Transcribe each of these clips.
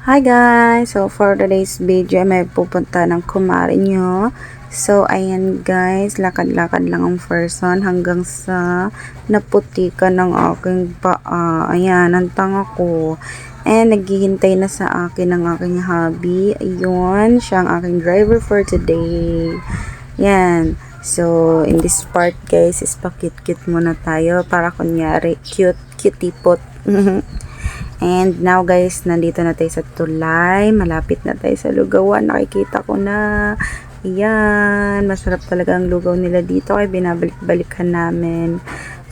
Hi guys! So for today's video may pupunta ng kumare nyo. So ayan guys, lakad-lakad lang ang person hanggang sa naputikan ng aking paa. Ayan, ang tanga ko. And naghihintay na sa akin ng aking hubby. Ayun, siya ang aking driver for today. Yan. So in this part guys, is pa-cute-cute muna tayo para kunyari cute, cutie pot. And now guys, nandito na tayo sa tulay. Malapit na tayo sa lugawan. Nakikita ko na. Ayan. Masarap talaga ang lugaw nila dito. Kaya binabalik-balikan namin.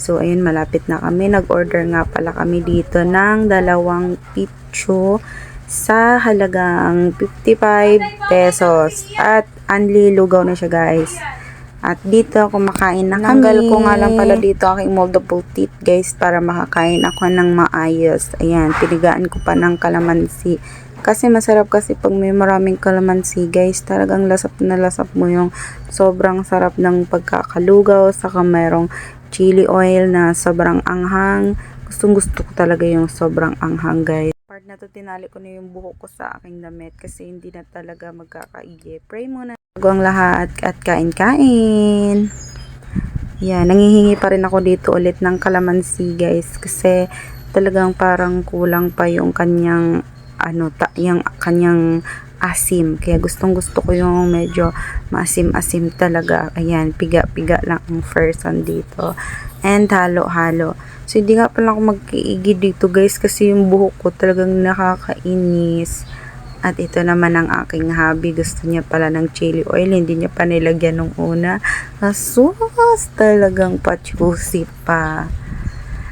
So, ayun, malapit na kami. Nag-order nga pala kami dito ng 2 picho sa halagang 55 pesos. At only lugaw na siya guys. At dito kumakain na kami. Nanggal ko nga lang pala dito aking moldable teeth guys para makakain ako ng maayos. Ayan, pinigaan ko pa ng kalamansi. Kasi masarap kasi pag may maraming kalamansi guys, talagang lasap na lasap mo yung sobrang sarap ng pagkakalugaw. Saka mayroong chili oil na sobrang anghang. Gustong gusto ko talaga yung sobrang anghang guys. Part na to tinali ko na yung buhok ko sa aking damit kasi hindi na talaga magkakaigi. Pray muna bago ang lahat at kain-kain. Yan, nangihingi pa rin ako dito ulit ng kalamansi guys kasi talagang parang kulang pa yung kanyang yung kanyang asim. Kaya gustong-gusto ko yung medyo maasim-asim talaga. Ayan, piga-piga lang ang person dito. And halo-halo. So, hindi nga pala ako magkiigi dito guys kasi yung buhok ko talagang nakakainis. At ito naman ang aking hubby. Gusto niya pala ng chili oil. Hindi niya pa nilagyan nung una. Asus, talagang pa-juicy pa.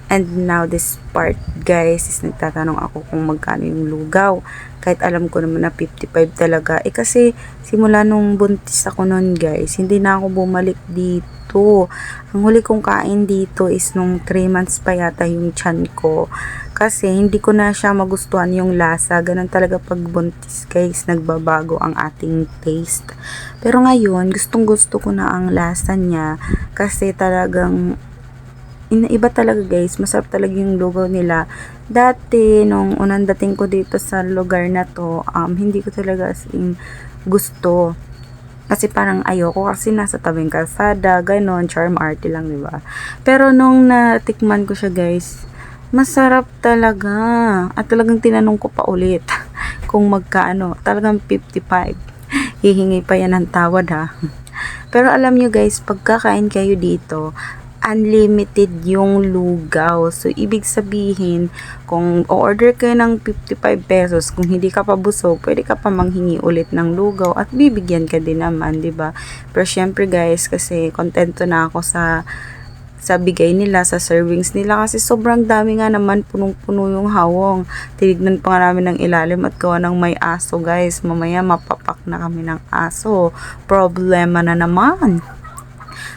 And now this part guys is nagtatanong ako kung magkano yung lugaw. Kahit alam ko naman na 55 talaga. Kasi simula nung buntis ako nun guys, hindi na ako bumalik dito. Ang huli kong kain dito is nung 3 months pa yata yung tiyan ko. Kasi hindi ko na siya magustuhan yung lasa. Ganun talaga pag buntis guys, nagbabago ang ating taste. Pero ngayon, gustong gusto ko na ang lasa niya. Kasi talagang iba talaga guys, masarap talaga yung lugaw nila. Dati, nung unang dating ko dito sa lugar na to, hindi ko talaga as in gusto. Kasi parang ayoko kasi nasa tabing kalsada, ganon, charm arte lang, diba? Pero nung natikman ko siya guys, masarap talaga. At talagang tinanong ko pa ulit kung magkaano. Talagang 55. Hihingi pa yan ng tawad ha. Pero alam nyo guys, pagkakain kayo dito, unlimited yung lugaw. So, ibig sabihin, kung order kayo ng 55 pesos, kung hindi ka pa busog, pwede ka pa manghingi ulit ng lugaw at bibigyan ka din naman, 'di ba? Pero syempre guys, kasi kontento na ako sa bigay nila, sa servings nila kasi sobrang dami nga naman, punong-puno yung hawong. Tinignan pa nga namin ng ilalim at gawa ng may aso guys. Mamaya mapapak na kami ng aso. Problema na naman.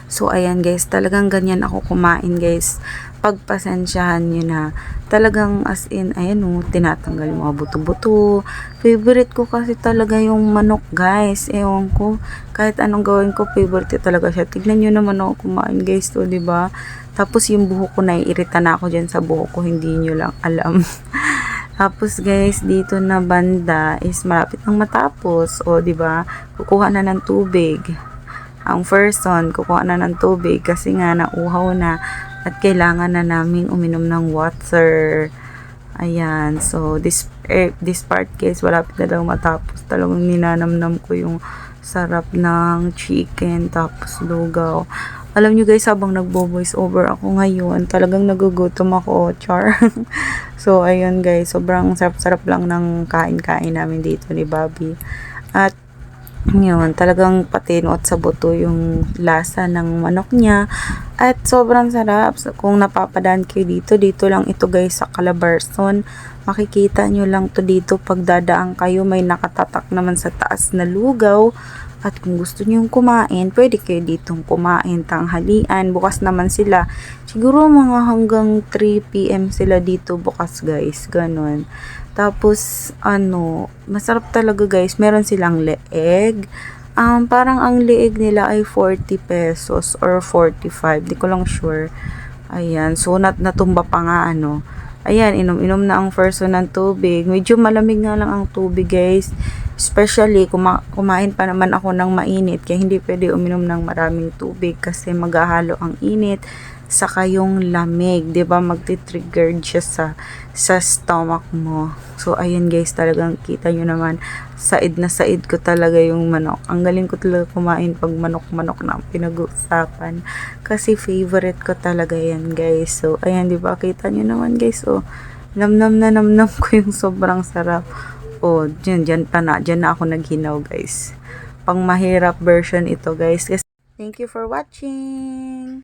So, ayan guys, talagang ganyan ako kumain guys. Pagpasensyahan nyo na. Talagang as in, ayan o, tinatanggal yung mga buto-buto. Favorite ko kasi talaga yung manok guys. Ewan ko, kahit anong gawin ko, favorite ko talaga siya. Tignan nyo naman ako kumain guys to, diba? Tapos yung buhok ko, naiirita na ako dyan sa buhok ko, hindi nyo lang alam. Tapos guys, dito na banda is malapit nang matapos. O, diba? Kukuha na ng tubig ang person, kukuha na ng tubig kasi nga nauhaw na at kailangan na naming uminom ng water. Ayan, so this part guys, malapit na daw matapos. Talagang ninanamnam ko yung sarap ng chicken tapos lugaw. Alam nyo guys, habang nagbo-voice over ako ngayon, talagang nagugutom ako, char. So ayun guys, sobrang sarap-sarap lang ng kain-kain namin dito ni Bobby. At yun, talagang patinot sa buto yung lasa ng manok niya. At sobrang sarap. So, kung napapadaan kayo dito, dito lang ito guys sa Calabarzon. Makikita nyo lang to dito pag dadaan kayo. May nakatatak naman sa taas na lugaw. At kung gusto nyo kumain, pwede kayo ditong kumain tanghalian. Bukas naman sila. Siguro mga hanggang 3 PM sila dito bukas guys. Ganon. Tapos, masarap talaga guys. Meron silang leeg. Parang ang leeg nila ay 40 pesos or 45. Di ko lang sure. Ayan. So, natumba pa nga Ayan, inom-inom na ang first one ng tubig. Medyo malamig nga lang ang tubig, guys. Especially, kumain pa naman ako ng mainit. Kaya hindi pwede uminom ng maraming tubig kasi maghahalo ang init saka yung lamig, 'di ba? Magti-trigger siya sa stomach mo. So ayun guys, talagang kita nyo naman, said na said ko talaga yung manok. Ang galing ko talaga kumain pag manok-manok na ang pinag-uusapan kasi favorite ko talaga yan guys. So ayan, 'di ba? Kita nyo naman guys, oh. Namnam na namnam ko yung sobrang sarap. Oh, dyan na ako naghinaw guys. Pang mahirap version ito guys. Thank you for watching.